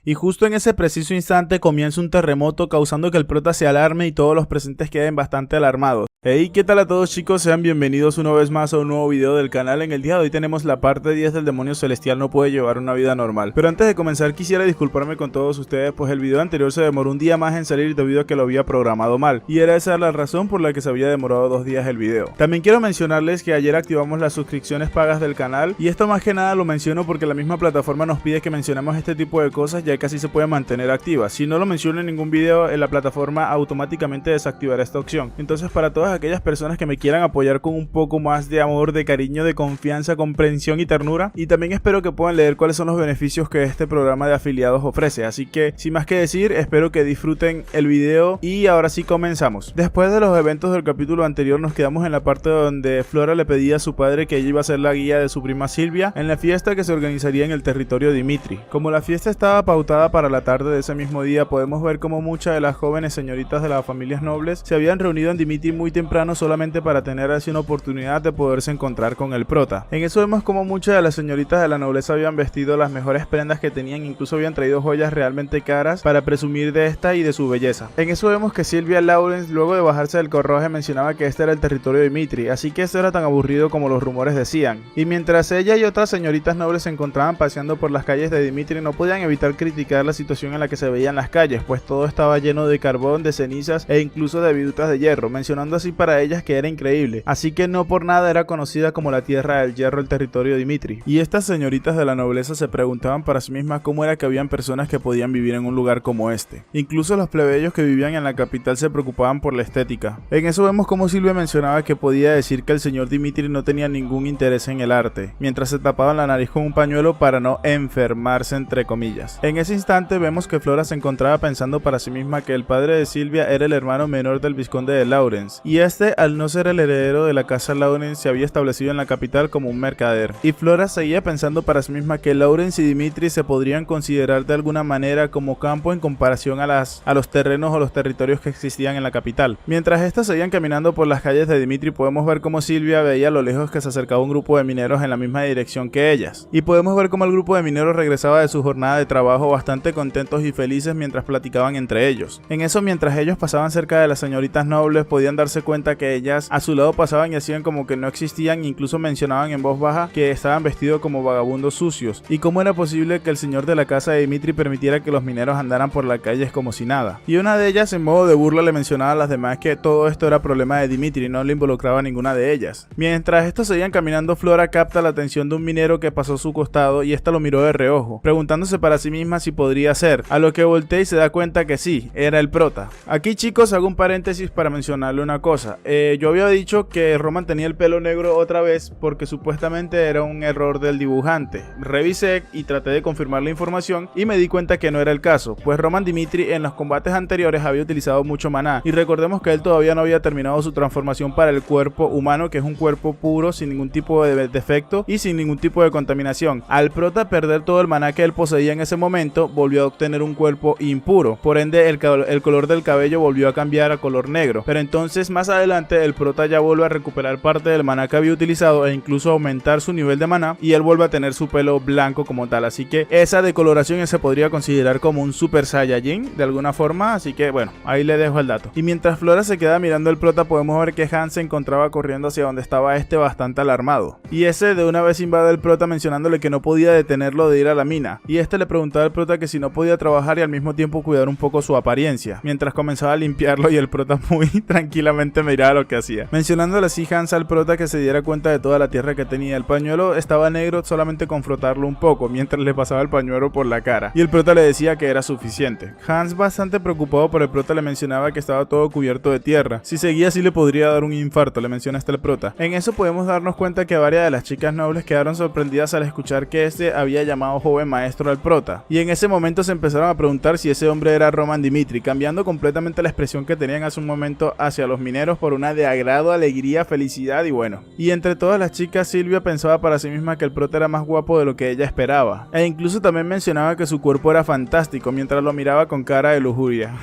y justo en ese preciso instante comienza un terremoto causando que el prota se alarme y todos los presentes queden bastante alarmados. Hey, ¿qué tal a todos chicos? Sean bienvenidos una vez más a un nuevo video del canal. En el día de hoy tenemos la parte 10 del demonio celestial no puede llevar una vida normal. Pero antes de comenzar quisiera disculparme con todos ustedes, pues el video anterior se demoró un día más en salir debido a que lo había programado mal. Y era esa la razón por la que se había demorado 2 días el video. También quiero mencionarles que ayer activamos las suscripciones pagas del canal. Y esto más que nada lo menciono porque la misma plataforma nos pide que mencionemos este tipo de cosas, ya que así se puede mantener activa. Si no lo menciono en ningún video, en la plataforma automáticamente desactivará esta opción. Entonces para todas aquellas personas que me quieran apoyar con un poco más de amor, de cariño, de confianza, comprensión y ternura, y también espero que puedan leer cuáles son los beneficios que este programa de afiliados ofrece. Así que sin más que decir, espero que disfruten el video y ahora sí comenzamos. Después de los eventos del capítulo anterior nos quedamos en la parte donde Flora le pedía a su padre que ella iba a ser la guía de su prima Silvia en la fiesta que se organizaría en el territorio Dimitri. Como la fiesta estaba pautada para la tarde de ese mismo día, podemos ver como muchas de las jóvenes señoritas de las familias nobles se habían reunido en Dimitri muy temprano solamente para tener así una oportunidad de poderse encontrar con el prota. En eso vemos como muchas de las señoritas de la nobleza habían vestido las mejores prendas que tenían, incluso habían traído joyas realmente caras para presumir de esta y de su belleza. En eso vemos que Silvia Lawrence, luego de bajarse del carruaje, mencionaba que este era el territorio de Dimitri, así que esto era tan aburrido como los rumores decían. Y mientras ella y otras señoritas nobles se encontraban paseando por las calles de Dimitri, no podían evitar criticar la situación en la que se veían las calles, pues todo estaba lleno de carbón, de cenizas e incluso de vidutas de hierro, mencionando así para ellas que era increíble, así que no por nada era conocida como la tierra del hierro, el territorio de Dimitri. Y estas señoritas de la nobleza se preguntaban para sí mismas cómo era que habían personas que podían vivir en un lugar como este. Incluso los plebeyos que vivían en la capital se preocupaban por la estética. En eso vemos como Silvia mencionaba que podía decir que el señor Dimitri no tenía ningún interés en el arte, mientras se tapaban la nariz con un pañuelo para no enfermarse entre comillas. En ese instante vemos que Flora se encontraba pensando para sí misma que el padre de Silvia era el hermano menor del vizconde de Lawrence, y este, al no ser el heredero de la casa Lawrence, se había establecido en la capital como un mercader. Y Flora seguía pensando para sí misma que Lawrence y Dimitri se podrían considerar de alguna manera como campo en comparación a los terrenos o los territorios que existían en la capital. Mientras estas seguían caminando por las calles de Dimitri, podemos ver como Silvia veía a lo lejos que se acercaba un grupo de mineros en la misma dirección que ellas. Y podemos ver como el grupo de mineros regresaba de su jornada de trabajo bastante contentos y felices mientras platicaban entre ellos. En eso, mientras ellos pasaban cerca de las señoritas nobles, podían darse cuenta que ellas a su lado pasaban y hacían como que no existían, incluso mencionaban en voz baja que estaban vestidos como vagabundos sucios, y cómo era posible que el señor de la casa de Dimitri permitiera que los mineros andaran por las calles como si nada. Y una de ellas en modo de burla le mencionaba a las demás que todo esto era problema de Dimitri y no le involucraba a ninguna de ellas. Mientras estos seguían caminando, Flora capta la atención de un minero que pasó a su costado y esta lo miró de reojo, preguntándose para sí misma si podría ser, a lo que voltea y se da cuenta que sí, era el prota. Aquí chicos hago un paréntesis para mencionarle una cosa. Yo había dicho que Roman tenía el pelo negro otra vez porque supuestamente era un error del dibujante. Revisé y traté de confirmar la información y me di cuenta que no era el caso, pues Roman Dimitri en los combates anteriores había utilizado mucho maná, y recordemos que él todavía no había terminado su transformación para el cuerpo humano, que es un cuerpo puro, sin ningún tipo de defecto y sin ningún tipo de contaminación. Al prota perder todo el maná que él poseía en ese momento, volvió a obtener un cuerpo impuro, por ende el color del cabello volvió a cambiar a color negro, pero entonces más adelante el prota ya vuelve a recuperar parte del maná que había utilizado e incluso aumentar su nivel de maná, y él vuelve a tener su pelo blanco como tal, así que esa decoloración se podría considerar como un super saiyajin de alguna forma, así que bueno, ahí le dejo el dato. Y mientras Flora se queda mirando el prota, podemos ver que Hans se encontraba corriendo hacia donde estaba este bastante alarmado, y ese de una vez invade el prota mencionándole que no podía detenerlo de ir a la mina, y este le preguntaba al prota que si no podía trabajar y al mismo tiempo cuidar un poco su apariencia, mientras comenzaba a limpiarlo y el prota muy tranquilamente miraba lo que hacía, mencionándole así Hans al prota que se diera cuenta de toda la tierra que tenía. El pañuelo estaba negro solamente con frotarlo un poco, mientras le pasaba el pañuelo por la cara, y el prota le decía que era suficiente. Hans, bastante preocupado por el prota, le mencionaba que estaba todo cubierto de tierra, si seguía así le podría dar un infarto, le menciona hasta el prota. En eso podemos darnos cuenta que varias de las chicas nobles quedaron sorprendidas al escuchar que este había llamado joven maestro al prota, y en ese momento se empezaron a preguntar si ese hombre era Roman Dimitri, cambiando completamente la expresión que tenían hace un momento hacia los mineros mineros por una de agrado, alegría, felicidad y bueno. Y entre todas las chicas, Silvia pensaba para sí misma que el prota era más guapo de lo que ella esperaba. E incluso también mencionaba que su cuerpo era fantástico mientras lo miraba con cara de lujuria.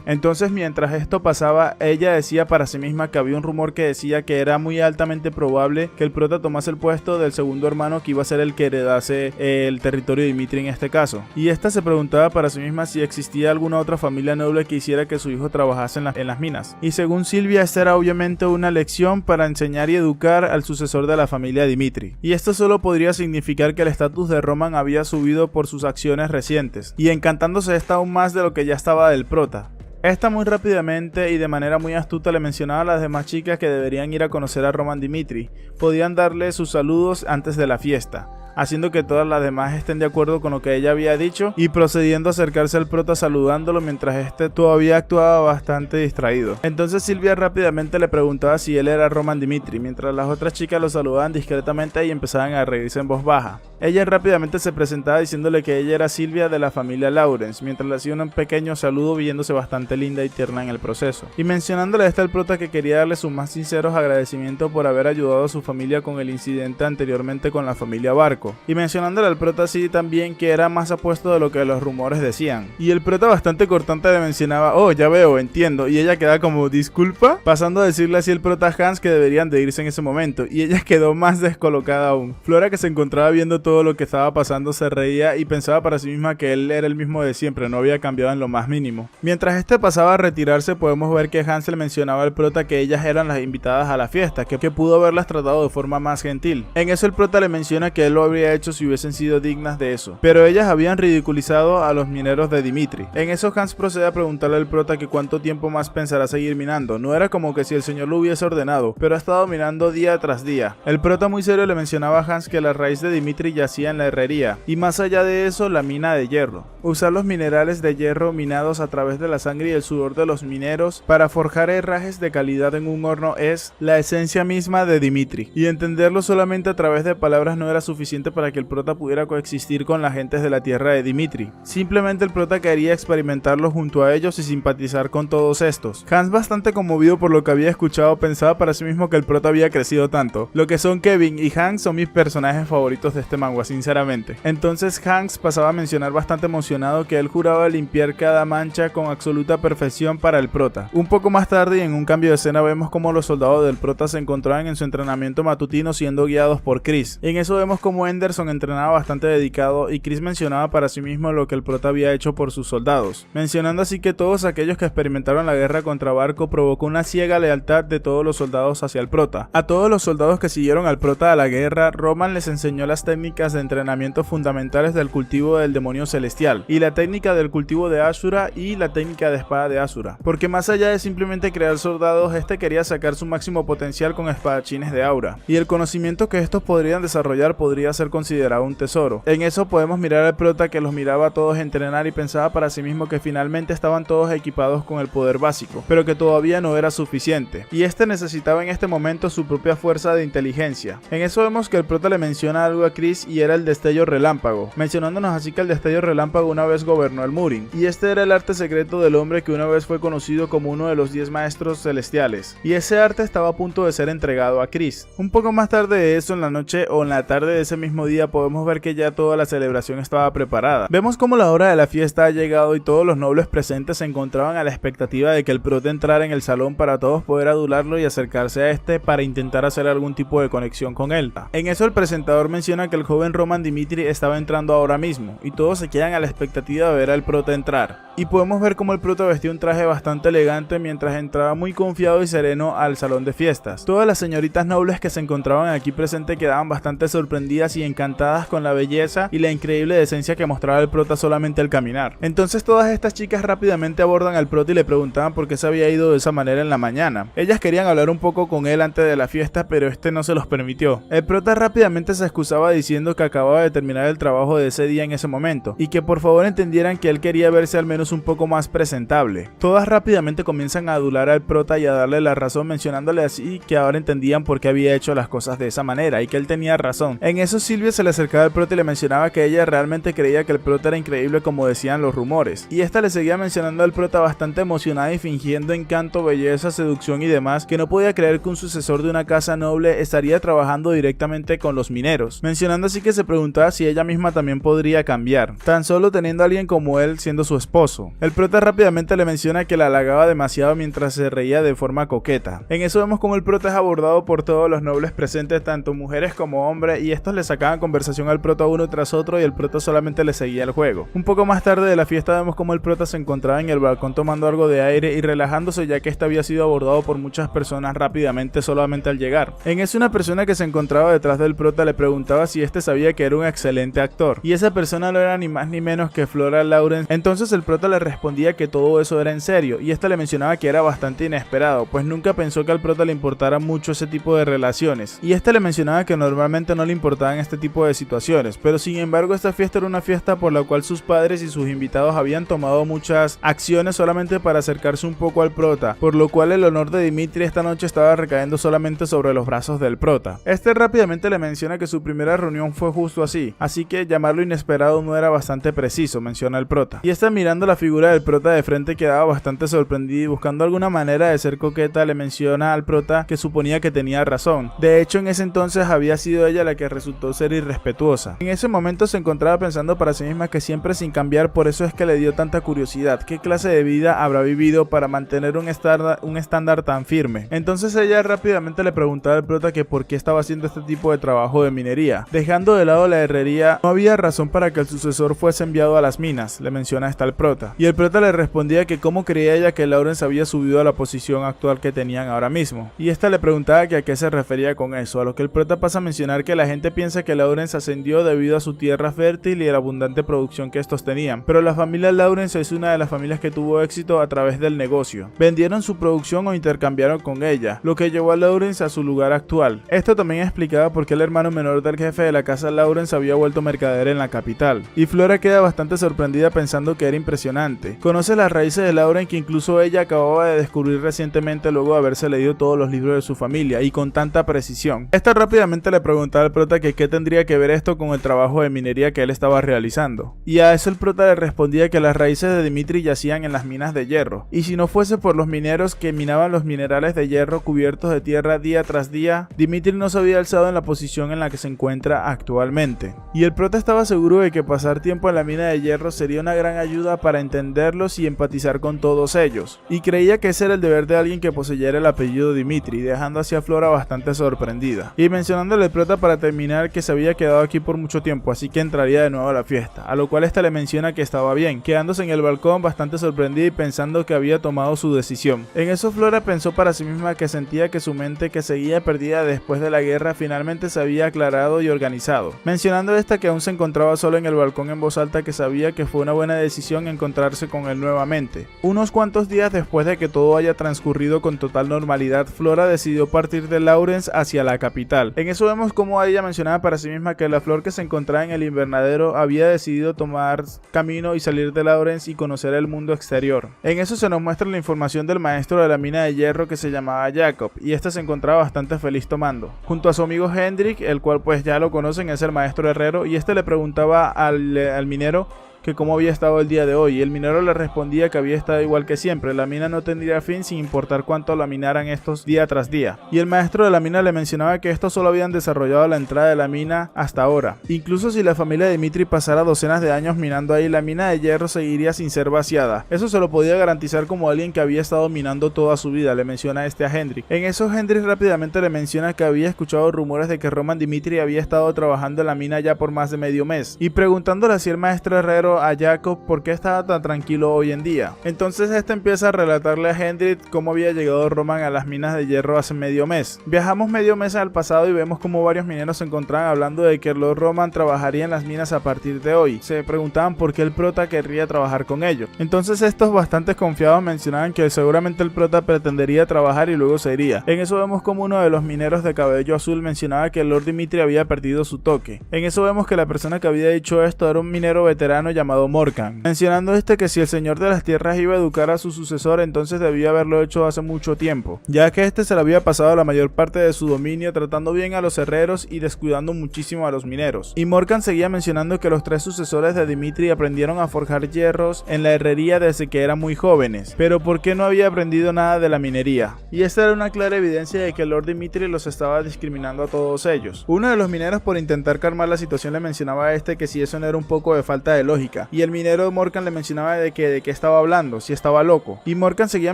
Entonces, mientras esto pasaba, ella decía para sí misma que había un rumor que decía que era muy altamente probable que el prota tomase el puesto del segundo hermano que iba a ser el que heredase el territorio de Dimitri en este caso. Y esta se preguntaba para sí misma si existía alguna otra familia noble que hiciera que su hijo trabajase en las minas. Y según Silvia, esta era obviamente una lección para enseñar y educar al sucesor de la familia Dimitri. Y esto solo podría significar que el estatus de Roman había subido por sus acciones recientes, y encantándose esta aún más de lo que ya estaba del prota. Esta muy rápidamente y de manera muy astuta le mencionaba a las demás chicas que deberían ir a conocer a Roman Dimitri. Podían darle sus saludos antes de la fiesta, haciendo que todas las demás estén de acuerdo con lo que ella había dicho y procediendo a acercarse al prota saludándolo mientras este todavía actuaba bastante distraído. Entonces Silvia rápidamente le preguntaba si él era Roman Dimitri, mientras las otras chicas lo saludaban discretamente y empezaban a reírse en voz baja. Ella rápidamente se presentaba diciéndole que ella era Silvia de la familia Lawrence, mientras le hacía un pequeño saludo viéndose bastante linda y tierna en el proceso. Y mencionándole a esta al prota que quería darle sus más sinceros agradecimientos por haber ayudado a su familia con el incidente anteriormente con la familia Barco. Y mencionándole al prota así también que era más apuesto de lo que los rumores decían. Y el prota bastante cortante le mencionaba, oh ya veo, entiendo, y ella queda como, disculpa, pasando a decirle así el prota a Hans que deberían de irse en ese momento, y ella quedó más descolocada aún. Flora, que se encontraba viendo todo lo que estaba pasando, se reía y pensaba para sí misma que él era el mismo de siempre, no había cambiado en lo más mínimo. Mientras este pasaba a retirarse, podemos ver que Hansel mencionaba al prota que ellas eran las invitadas a la fiesta, que pudo haberlas tratado de forma más gentil. En eso el prota le menciona que él lo habría hecho si hubiesen sido dignas de eso, pero ellas habían ridiculizado a los mineros de Dimitri. En eso Hans procede a preguntarle al prota que cuánto tiempo más pensará seguir minando. No era como que si el señor lo hubiese ordenado, pero ha estado minando día tras día. El prota muy serio le mencionaba a Hans que la raíz de Dimitri yacía en la herrería, y más allá de eso la mina de hierro. Usar los minerales de hierro minados a través de la sangre y el sudor de los mineros para forjar herrajes de calidad en un horno es la esencia misma de Dimitri, y entenderlo solamente a través de palabras no era suficiente para que el prota pudiera coexistir con las gentes de la tierra de Dimitri. Simplemente el prota quería experimentarlo junto a ellos y simpatizar con todos estos. Hans, bastante conmovido por lo que había escuchado, pensaba para sí mismo que el prota había crecido tanto. Lo que son Kevin y Hank son mis personajes favoritos de este manga, sinceramente. Entonces Hanks pasaba a mencionar bastante emocionado que él juraba limpiar cada mancha con absoluta perfección para el prota. Un poco más tarde y en un cambio de escena vemos como los soldados del prota se encontraban en su entrenamiento matutino siendo guiados por Chris. En eso vemos como Henderson entrenaba bastante dedicado y Chris mencionaba para sí mismo lo que el prota había hecho por sus soldados, mencionando así que todos aquellos que experimentaron la guerra contra Barco provocó una ciega lealtad de todos los soldados hacia el prota. A todos los soldados que siguieron al prota a la guerra, Roman les enseñó las técnicas de entrenamiento fundamentales del cultivo del demonio celestial, y la técnica del cultivo de Ashura y la técnica de espada de Ashura, porque más allá de simplemente crear soldados, este quería sacar su máximo potencial con espadachines de aura, y el conocimiento que estos podrían desarrollar podría ser considerado un tesoro. En eso podemos mirar al prota que los miraba a todos entrenar y pensaba para sí mismo que finalmente estaban todos equipados con el poder básico, pero que todavía no era suficiente, y este necesitaba en este momento su propia fuerza de inteligencia. En eso vemos que el prota le menciona algo a Chris y era el destello relámpago, mencionándonos así que el destello relámpago una vez gobernó el Murin, y este era el arte secreto del hombre que una vez fue conocido como uno de los 10 maestros celestiales, y ese arte estaba a punto de ser entregado a Chris. Un poco más tarde de eso, en la noche o en la tarde de ese mismo día, podemos ver que ya toda la celebración estaba preparada. Vemos como la hora de la fiesta ha llegado y todos los nobles presentes se encontraban a la expectativa de que el prota entrara en el salón para todos poder adularlo y acercarse a este para intentar hacer algún tipo de conexión con él. En eso el presentador menciona que el joven Roman Dimitri estaba entrando ahora mismo, y todos se quedan a la expectativa de ver al prota entrar. Y podemos ver como el prota vestía un traje bastante elegante mientras entraba muy confiado y sereno al salón de fiestas. Todas las señoritas nobles que se encontraban aquí presentes quedaban bastante sorprendidas y encantadas con la belleza y la increíble decencia que mostraba el prota solamente al caminar. Entonces todas estas chicas rápidamente abordan al prota y le preguntaban por qué se había ido de esa manera en la mañana. Ellas querían hablar un poco con él antes de la fiesta, pero este no se los permitió. El prota rápidamente se excusaba diciendo que acababa de terminar el trabajo de ese día en ese momento, y que por favor entendieran que él quería verse al menos menos un poco más presentable. Todas rápidamente comienzan a adular al prota y a darle la razón, mencionándole así que ahora entendían por qué había hecho las cosas de esa manera y que él tenía razón. En eso Silvia se le acercaba al prota y le mencionaba que ella realmente creía que el prota era increíble como decían los rumores, y esta le seguía mencionando al prota bastante emocionada y fingiendo encanto, belleza, seducción y demás, que no podía creer que un sucesor de una casa noble estaría trabajando directamente con los mineros, mencionando así que se preguntaba si ella misma también podría cambiar, tan solo teniendo a alguien como él siendo su esposo. El prota rápidamente le menciona que la halagaba demasiado mientras se reía de forma coqueta. En eso vemos como el prota es abordado por todos los nobles presentes, tanto mujeres como hombres, y estos le sacaban conversación al prota uno tras otro y el prota solamente le seguía el juego. Un poco más tarde de la fiesta vemos como el prota se encontraba en el balcón tomando algo de aire y relajándose, ya que este había sido abordado por muchas personas rápidamente solamente al llegar. En eso una persona que se encontraba detrás del prota le preguntaba si este sabía que era un excelente actor, y esa persona no era ni más ni menos que Flora Lawrence. Entonces el prota le respondía que todo eso era en serio, y esta le mencionaba que era bastante inesperado, pues nunca pensó que al prota le importara mucho ese tipo de relaciones, y esta le mencionaba que normalmente no le importaban este tipo de situaciones, pero sin embargo esta fiesta era una fiesta por la cual sus padres y sus invitados habían tomado muchas acciones solamente para acercarse un poco al prota, por lo cual el honor de Dimitri esta noche estaba recayendo solamente sobre los brazos del prota. Este rápidamente le menciona que su primera reunión fue justo así que llamarlo inesperado no era bastante preciso, menciona el prota. Y esta, mirando la figura del prota de frente, quedaba bastante sorprendida y buscando alguna manera de ser coqueta le menciona al prota que suponía que tenía razón. De hecho, en ese entonces había sido ella la que resultó ser irrespetuosa. En ese momento se encontraba pensando para sí misma que siempre sin cambiar, por eso es que le dio tanta curiosidad. ¿Qué clase de vida habrá vivido para mantener un estándar tan firme? Entonces ella rápidamente le preguntaba al prota que por qué estaba haciendo este tipo de trabajo de minería. Dejando de lado la herrería, no había razón para que el sucesor fuese enviado a las minas, le menciona hasta el prota. Y el prota le respondía que cómo creía ella que Lawrence había subido a la posición actual que tenían ahora mismo. Y esta le preguntaba que a qué se refería con eso, a lo que el prota pasa a mencionar que la gente piensa que Lawrence ascendió debido a su tierra fértil y a la abundante producción que estos tenían, pero la familia Lawrence es una de las familias que tuvo éxito a través del negocio. Vendieron su producción o intercambiaron con ella, lo que llevó a Lawrence a su lugar actual. Esto también explicaba por qué el hermano menor del jefe de la casa Lawrence había vuelto mercader en la capital. Y Flora queda bastante sorprendida pensando que era impresionante. Conoce las raíces de Lawrence que incluso ella acababa de descubrir recientemente luego de haberse leído todos los libros de su familia y con tanta precisión. Esta rápidamente le preguntaba al prota que qué tendría que ver esto con el trabajo de minería que él estaba realizando. Y a eso el prota le respondía que las raíces de Dimitri yacían en las minas de hierro, y si no fuese por los mineros que minaban los minerales de hierro cubiertos de tierra día tras día, Dimitri no se había alzado en la posición en la que se encuentra actualmente. Y el prota estaba seguro de que pasar tiempo en la mina de hierro sería una gran ayuda para entenderlos y empatizar con todos ellos, y creía que ese era el deber de alguien que poseyera el apellido Dimitri, dejando así a Flora bastante sorprendida, y mencionándole al prota para terminar que se había quedado aquí por mucho tiempo, así que entraría de nuevo a la fiesta, a lo cual esta le menciona que estaba bien, quedándose en el balcón bastante sorprendida y pensando que había tomado su decisión. En eso Flora pensó para sí misma que sentía que su mente, que seguía perdida después de la guerra, finalmente se había aclarado y organizado, mencionando esta que aún se encontraba solo en el balcón en voz alta, que sabía que fue una buena decisión encontrarse con él nuevamente. Unos cuantos días después de que todo haya transcurrido con total normalidad, Flora decidió partir de Lawrence hacia la capital. En eso vemos como ella mencionaba para sí misma que la flor que se encontraba en el invernadero había decidido tomar camino y salir de Lawrence y conocer el mundo exterior. En eso se nos muestra la información del maestro de la mina de hierro que se llamaba Jacob, y este se encontraba bastante feliz tomando, junto a su amigo Hendrik, el cual pues ya lo conocen, es el maestro herrero, y este le preguntaba al minero que cómo había estado el día de hoy, y el minero le respondía que había estado igual que siempre, la mina no tendría fin sin importar cuánto la minaran estos día tras día, y el maestro de la mina le mencionaba que estos solo habían desarrollado la entrada de la mina hasta ahora. Incluso si la familia de Dimitri pasara docenas de años minando ahí, la mina de hierro seguiría sin ser vaciada. Eso se lo podía garantizar como alguien que había estado minando toda su vida, le menciona este a Hendrik. En eso Hendrik rápidamente le menciona que había escuchado rumores de que Roman Dimitri había estado trabajando en la mina ya por más de medio mes, y preguntándole así el maestro herrero a Jacob por qué estaba tan tranquilo hoy en día. Entonces este empieza a relatarle a Hendrik cómo había llegado Roman a las minas de hierro hace medio mes. Viajamos medio mes al pasado y vemos como varios mineros se encontraban hablando de que Lord Roman trabajaría en las minas a partir de hoy. Se preguntaban por qué el prota querría trabajar con ellos. Entonces estos bastante confiados mencionaban que seguramente el prota pretendería trabajar y luego se iría. En eso vemos como uno de los mineros de cabello azul mencionaba que el Lord Dimitri había perdido su toque. En eso vemos que la persona que había dicho esto era un minero veterano llamado llamado Morkan, mencionando que si el señor de las tierras iba a educar a su sucesor, entonces debía haberlo hecho hace mucho tiempo, ya que este se le había pasado la mayor parte de su dominio tratando bien a los herreros y descuidando muchísimo a los mineros. Y Morkan seguía mencionando que los 3 sucesores de Dimitri aprendieron a forjar hierros en la herrería desde que eran muy jóvenes, pero ¿por qué no había aprendido nada de la minería? Y esta era una clara evidencia de que Lord Dimitri los estaba discriminando a todos ellos. Uno de los mineros, por intentar calmar la situación, le mencionaba a que si eso no era un poco de falta de lógica, y el minero de Morkan le mencionaba de qué estaba hablando, si estaba loco. Y Morkan seguía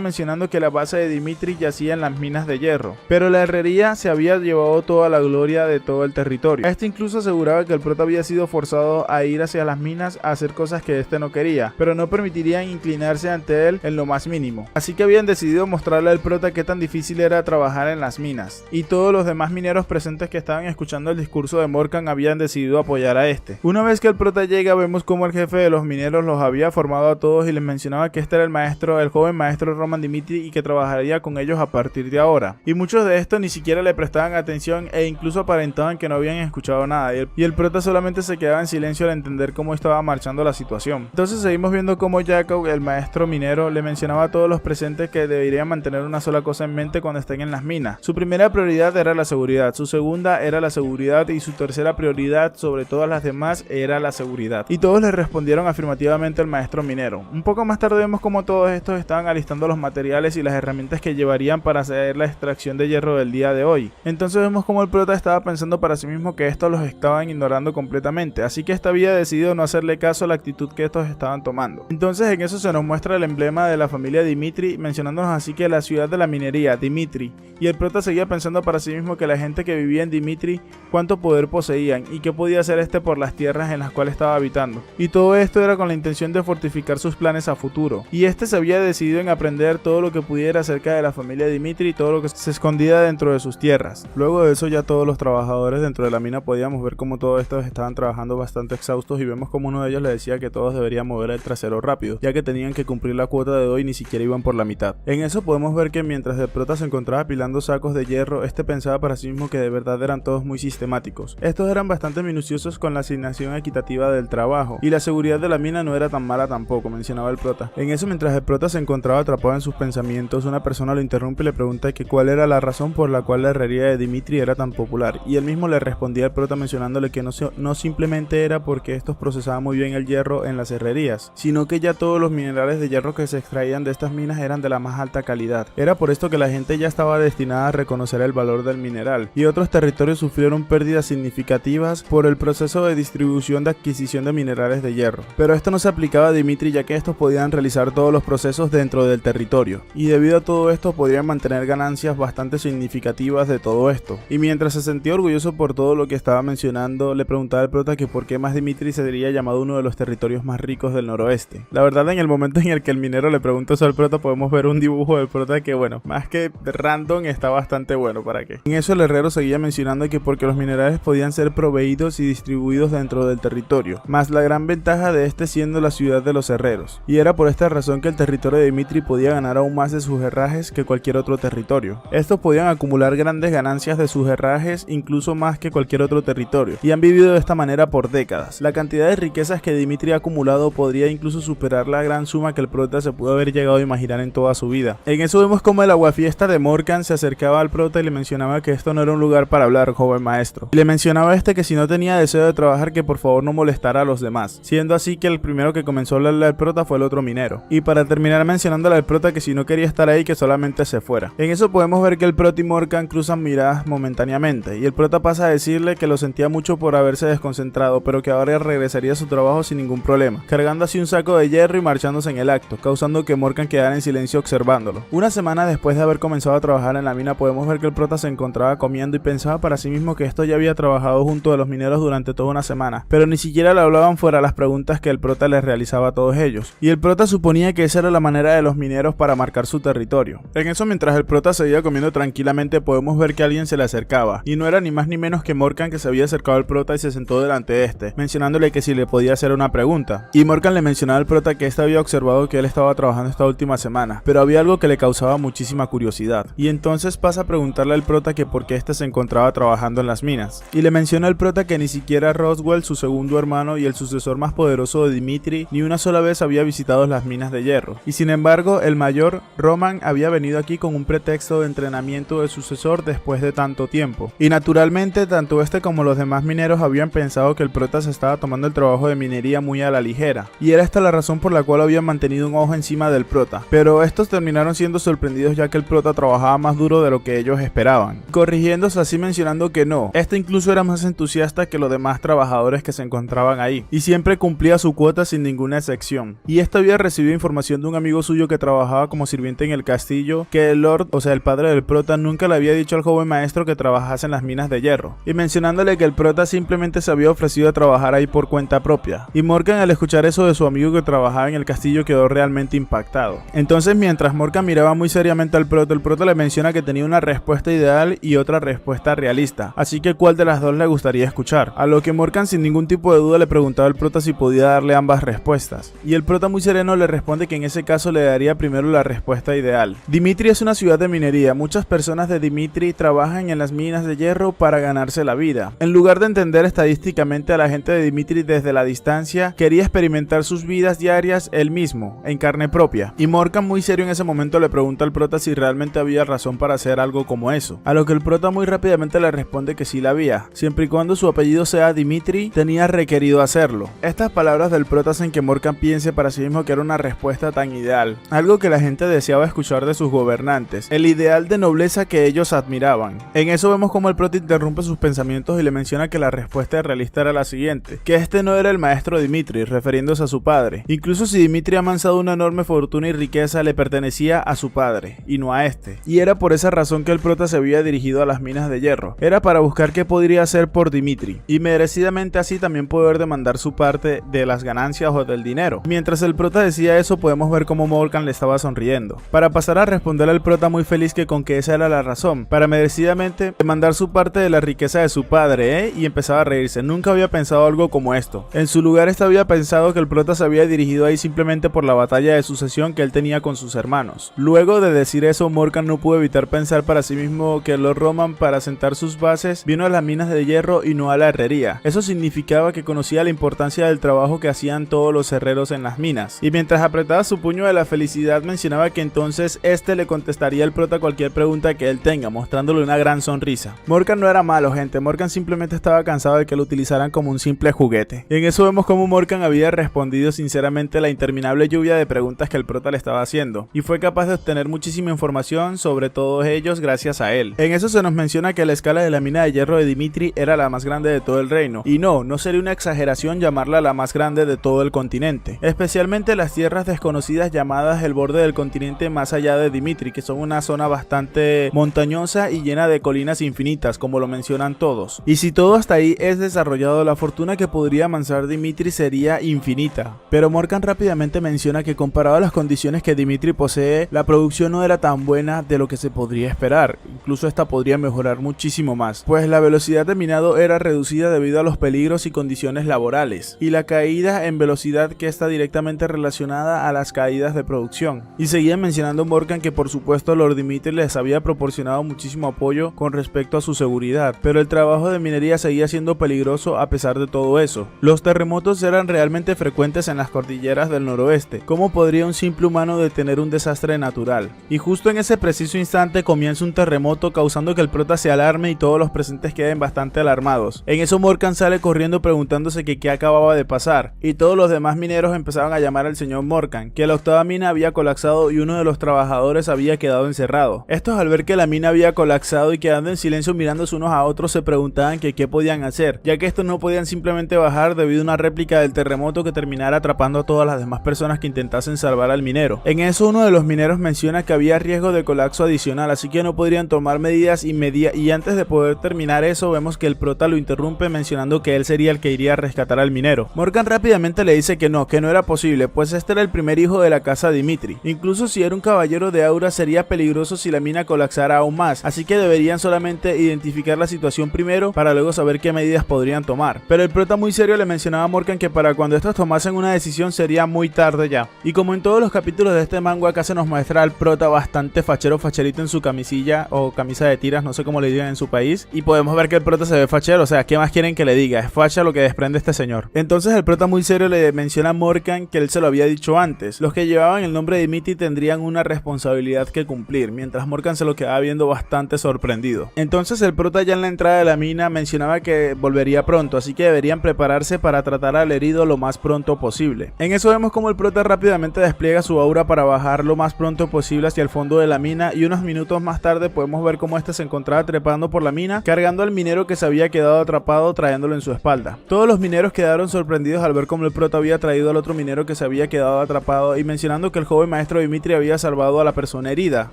mencionando que la base de Dimitri yacía en las minas de hierro, pero la herrería se había llevado toda la gloria de todo el territorio. Este incluso aseguraba que el prota había sido forzado a ir hacia las minas a hacer cosas que este no quería, pero no permitirían inclinarse ante él en lo más mínimo. Así que habían decidido mostrarle al prota qué tan difícil era trabajar en las minas, y todos los demás mineros presentes que estaban escuchando el discurso de Morkan habían decidido apoyar a este. Una vez que el prota llega, vemos cómo el jefe de los mineros los había formado a todos y les mencionaba que este era el joven maestro Roman Dimitri, y que trabajaría con ellos a partir de ahora. Y muchos de estos ni siquiera le prestaban atención e incluso aparentaban que no habían escuchado nada, y el prota solamente se quedaba en silencio al entender cómo estaba marchando la situación. Entonces seguimos viendo cómo Jacob, el maestro minero, le mencionaba a todos los presentes que deberían mantener una sola cosa en mente cuando estén en las minas. Su primera prioridad era la seguridad, su segunda era la seguridad y su tercera prioridad sobre todas las demás era la seguridad. Y todos le respondieron afirmativamente al maestro minero. Un poco más tarde vemos como todos estos estaban alistando los materiales y las herramientas que llevarían para hacer la extracción de hierro del día de hoy. Entonces vemos como el prota estaba pensando para sí mismo que estos los estaban ignorando completamente, así que esta había decidido no hacerle caso a la actitud que estos estaban tomando. Entonces en eso se nos muestra el emblema de la familia Dimitri, mencionándonos así que la ciudad de la minería, Dimitri, y el prota seguía pensando para sí mismo que la gente que vivía en Dimitri, cuánto poder poseían y qué podía hacer por las tierras en las cuales estaba habitando. Y todo esto era con la intención de fortificar sus planes a futuro, y se había decidido en aprender todo lo que pudiera acerca de la familia Dimitri y todo lo que se escondía dentro de sus tierras. Luego de eso ya todos los trabajadores dentro de la mina podíamos ver cómo todos estos estaban trabajando bastante exhaustos, y vemos como uno de ellos le decía que todos deberían mover el trasero rápido, ya que tenían que cumplir la cuota de hoy y ni siquiera iban por la mitad. En eso podemos ver que mientras el prota se encontraba apilando sacos de hierro, pensaba para sí mismo que de verdad eran todos muy sistemáticos. Estos eran bastante minuciosos con la asignación equitativa del trabajo, y la seguridad de la mina no era tan mala tampoco, mencionaba el prota. En eso, mientras el prota se encontraba atrapado en sus pensamientos, una persona lo interrumpe y le pregunta que cuál era la razón por la cual la herrería de Dimitri era tan popular, y él mismo le respondía al prota mencionándole que no simplemente era porque estos procesaban muy bien el hierro en las herrerías, sino que ya todos los minerales de hierro que se extraían de estas minas eran de la más alta calidad. Era por esto que la gente ya estaba destinada a reconocer el valor del mineral, y otros territorios sufrieron pérdidas significativas por el proceso de distribución de adquisición de minerales de hierro. Pero esto no se aplicaba a Dimitri, ya que estos podían realizar todos los procesos dentro del territorio, y debido a todo esto podrían mantener ganancias bastante significativas de todo esto. Y mientras se sentía orgulloso por todo lo que estaba mencionando, le preguntaba al prota que por qué más Dimitri sería llamado uno de los territorios más ricos del noroeste. La verdad, en el momento en el que el minero le pregunta eso al prota, podemos ver un dibujo del prota que, bueno, más que random, está bastante bueno, ¿para qué? En eso el herrero seguía mencionando que porque los minerales podían ser proveídos y distribuidos dentro del territorio, más la gran ventaja de siendo la ciudad de los herreros, y era por esta razón que el territorio de Dimitri podía ganar aún más de sus herrajes que cualquier otro territorio. Estos podían acumular grandes ganancias de sus herrajes, incluso más que cualquier otro territorio, y han vivido de esta manera por décadas. La cantidad de riquezas que Dimitri ha acumulado podría incluso superar la gran suma que el prota se pudo haber llegado a imaginar en toda su vida. En eso vemos como el aguafiesta de Morkan se acercaba al prota y le mencionaba que esto no era un lugar para hablar, joven maestro. Y le mencionaba que si no tenía deseo de trabajar, que por favor no molestara a los demás, siendo así que el primero que comenzó a hablarle al prota fue el otro minero. Y para terminar, mencionándole al prota que si no quería estar ahí, que solamente se fuera. En eso podemos ver que el prota y Morkan cruzan miradas momentáneamente, y el prota pasa a decirle que lo sentía mucho por haberse desconcentrado, pero que ahora regresaría a su trabajo sin ningún problema, cargando así un saco de hierro y marchándose en el acto, causando que Morkan quedara en silencio observándolo. Una semana después de haber comenzado a trabajar en la mina, podemos ver que el prota se encontraba comiendo y pensaba para sí mismo que esto ya había trabajado junto a los mineros durante toda una semana, pero ni siquiera le hablaban fuera las preguntas que el prota les realizaba a todos ellos, y el prota suponía que esa era la manera de los mineros para marcar su territorio. En eso, mientras el prota seguía comiendo tranquilamente, podemos ver que alguien se le acercaba, y no era ni más ni menos que Morkan, que se había acercado al prota y se sentó delante de mencionándole que si le podía hacer una pregunta, y Morkan le mencionaba al prota que había observado que él estaba trabajando esta última semana, pero había algo que le causaba muchísima curiosidad, y entonces pasa a preguntarle al prota que por qué se encontraba trabajando en las minas, y le menciona al prota que ni siquiera Roswell, su segundo hermano y el sucesor más poderoso de Dimitri ni una sola vez había visitado las minas de hierro, y sin embargo el mayor, Roman, había venido aquí con un pretexto de entrenamiento del sucesor después de tanto tiempo, y naturalmente tanto este como los demás mineros habían pensado que el prota se estaba tomando el trabajo de minería muy a la ligera, y era esta la razón por la cual habían mantenido un ojo encima del prota, pero estos terminaron siendo sorprendidos ya que el prota trabajaba más duro de lo que ellos esperaban, corrigiéndose así mencionando que no, este incluso era más entusiasta que los demás trabajadores que se encontraban ahí, y siempre cumplía su cuota sin ninguna excepción, y este había recibido información de un amigo suyo que trabajaba como sirviente en el castillo, que el Lord, o sea el padre del prota, nunca le había dicho al joven maestro que trabajase en las minas de hierro, y mencionándole que el prota simplemente se había ofrecido a trabajar ahí por cuenta propia, y Morgan al escuchar eso de su amigo que trabajaba en el castillo quedó realmente impactado. Entonces mientras Morgan miraba muy seriamente al prota, el prota le menciona que tenía una respuesta ideal y otra respuesta realista, así que cuál de las dos le gustaría escuchar, a lo que Morgan sin ningún tipo de duda le preguntaba al prota si podía darle ambas respuestas, y el prota muy sereno le responde que en ese caso le daría primero la respuesta ideal. Dimitri es una ciudad de minería, muchas personas de Dimitri trabajan en las minas de hierro para ganarse la vida. En lugar de entender estadísticamente a la gente de Dimitri desde la distancia, quería experimentar sus vidas diarias él mismo, en carne propia, y Morgan muy serio en ese momento le pregunta al prota si realmente había razón para hacer algo como eso, a lo que el prota muy rápidamente le responde que sí la había, siempre y cuando su apellido sea Dimitri, tenía requerido hacerlo. Estas palabras del prota hacen que Morgan piense para sí mismo que era una respuesta tan ideal, algo que la gente deseaba escuchar de sus gobernantes, el ideal de nobleza que ellos admiraban. En eso vemos como el prota interrumpe sus pensamientos y le menciona que la respuesta realista era la siguiente, que este no era el maestro Dimitri, refiriéndose a su padre. Incluso si Dimitri ha amansado una enorme fortuna y riqueza, le pertenecía a su padre, y no a este. Y era por esa razón que el prota se había dirigido a las minas de hierro. Era para buscar qué podría hacer por Dimitri, y merecidamente así también poder demandar su parte de las ganancias o del dinero. Mientras el prota decía eso, podemos ver cómo Morgan le estaba sonriendo, para pasar a responder al prota muy feliz que con que esa era la razón, para merecidamente demandar su parte de la riqueza de su padre, y empezaba a reírse. Nunca había pensado algo como esto. En su lugar había pensado que el prota se había dirigido ahí simplemente por la batalla de sucesión que él tenía con sus hermanos. Luego de decir eso, Morgan no pudo evitar pensar para sí mismo que Lord Roman, para sentar sus bases, vino a las minas de hierro y no a la herrería. Eso significaba que conocía la importancia del trabajo que hacían todos los herreros en las minas, y mientras apretaba su puño de la felicidad mencionaba que entonces este le contestaría al prota cualquier pregunta que él tenga, mostrándole una gran sonrisa. Morgan no era malo, gente. Morgan simplemente estaba cansado de que lo utilizaran como un simple juguete. Y en eso vemos como Morgan había respondido sinceramente a la interminable lluvia de preguntas que el prota le estaba haciendo, y fue capaz de obtener muchísima información sobre todos ellos gracias a él. En eso se nos menciona que la escala de la mina de hierro de Dimitri era la más grande de todo el reino, y no sería una exageración llamarla la más grande de todo el continente, especialmente las tierras desconocidas llamadas el borde del continente más allá de Dimitri, que son una zona bastante montañosa y llena de colinas infinitas, como lo mencionan todos. Y si todo hasta ahí es desarrollado, la fortuna que podría amansar Dimitri sería infinita. Pero Morgan rápidamente menciona que comparado a las condiciones que Dimitri posee, la producción no era tan buena de lo que se podría esperar. Incluso esta podría mejorar muchísimo más, pues la velocidad de minado era reducida debido a los peligros y condiciones laborales, y la caída en velocidad que está directamente relacionada a las caídas de producción. Y seguía mencionando Morgan que por supuesto Lord Dimitri les había proporcionado muchísimo apoyo con respecto a su seguridad, pero el trabajo de minería seguía siendo peligroso a pesar de todo eso. Los terremotos eran realmente frecuentes en las cordilleras del noroeste. ¿Cómo podría un simple humano detener un desastre natural? Y justo en ese preciso instante comienza un terremoto, causando que el prota se alarme y todos los presentes queden bastante alarmados. En eso Morgan sale corriendo preguntándose que qué acababa de pasar, y todos los demás mineros empezaban a llamar al señor Morgan, que la octava mina había colapsado y uno de los trabajadores había quedado encerrado. Estos, al ver que la mina había colapsado y quedando en silencio mirándose unos a otros, se preguntaban que qué podían hacer, ya que estos no podían simplemente bajar debido a una réplica del terremoto que terminara atrapando a todas las demás personas que intentasen salvar al minero. En eso uno de los mineros menciona que había riesgo de colapso adicional, así que no podrían tomar medidas inmediatas, y antes de poder terminar eso vemos que el prota lo interrumpe mencionando que él sería el que iría a rescatar al minero. Morgan rápidamente le dice que no era posible, pues este era el primer hijo de la casa Dimitri. Incluso si era un caballero de aura sería peligroso si la mina colapsara aún más, así que deberían solamente identificar la situación primero para luego saber qué medidas podrían tomar. Pero el prota muy serio le mencionaba a Morgan que para cuando estos tomasen una decisión sería muy tarde ya. Y como en todos los capítulos de este manga, acá se nos muestra al prota bastante facherito en su camisilla o camisa de tiras, no sé cómo le digan en su país, y podemos ver que el prota se ve fachero. O sea, ¿qué más quieren que le diga? Es facha lo que desprende este señor. Entonces Entonces el prota muy serio le menciona a Morgan que él se lo había dicho antes. Los que llevaban el nombre de Dimitri tendrían una responsabilidad que cumplir, mientras Morgan se lo quedaba viendo bastante sorprendido. Entonces el prota ya en la entrada de la mina mencionaba que volvería pronto, así que deberían prepararse para tratar al herido lo más pronto posible. En eso vemos como el prota rápidamente despliega su aura para bajar lo más pronto posible hacia el fondo de la mina, y unos minutos más tarde podemos ver cómo este se encontraba trepando por la mina, cargando al minero que se había quedado atrapado, trayéndolo en su espalda. Todos los mineros quedaron sorprendidos al ver cómo el prota había traído al otro minero que se había quedado atrapado, y mencionando que el joven maestro Dimitri había salvado a la persona herida.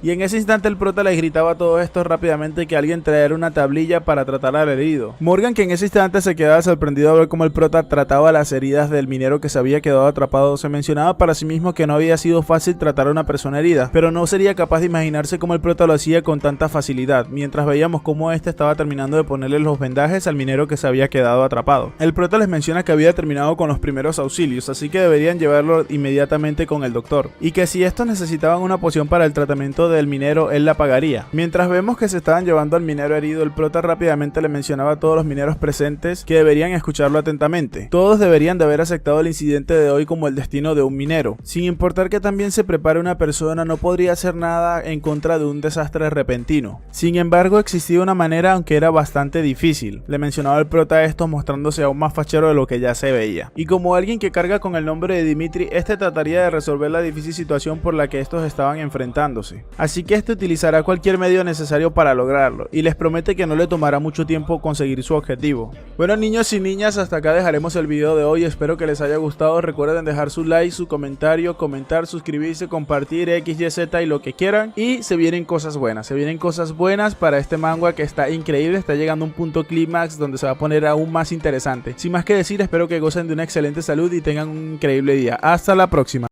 Y en ese instante el prota les gritaba a todos estos rápidamente que alguien traera una tablilla para tratar al herido. Morgan, que en ese instante se quedaba sorprendido a ver cómo el prota trataba las heridas del minero que se había quedado atrapado, se mencionaba para sí mismo que no había sido fácil tratar a una persona herida, pero no sería capaz de imaginarse cómo el prota lo hacía con tanta facilidad, mientras veíamos cómo este estaba terminando de ponerle los vendajes al minero que se había quedado atrapado. El prota les menciona que había terminado con los primeros auxilios, así que deberían llevarlo inmediatamente con el doctor, y que si estos necesitaban una poción para el tratamiento del minero, él la pagaría. Mientras vemos que se estaban llevando al minero herido, el prota rápidamente le mencionaba a todos los mineros presentes que deberían escucharlo atentamente. Todos deberían de haber aceptado el incidente de hoy como el destino de un minero. Sin importar que también se prepare una persona, no podría hacer nada en contra de un desastre repentino. Sin embargo, existía una manera, aunque era bastante difícil. Le mencionaba el prota esto, mostrándose aún más fachero de lo que ya se veía. Y como alguien que carga con el nombre de Dimitri, este trataría de resolver la difícil situación por la que estos estaban enfrentándose. Así que este utilizará cualquier medio necesario para lograrlo, y les promete que no le tomará mucho tiempo conseguir su objetivo. Bueno, niños y niñas, hasta acá dejaremos el video de hoy. Espero que les haya gustado. Recuerden dejar su like, su comentario, comentar, suscribirse, compartir, XYZ y lo que quieran. Y se vienen cosas buenas para este manga que está increíble. Está llegando a un punto clímax donde se va a poner aún más interesante. Sin más que decir, espero que gocen de una excelente salud y tengan un increíble día. Hasta la próxima.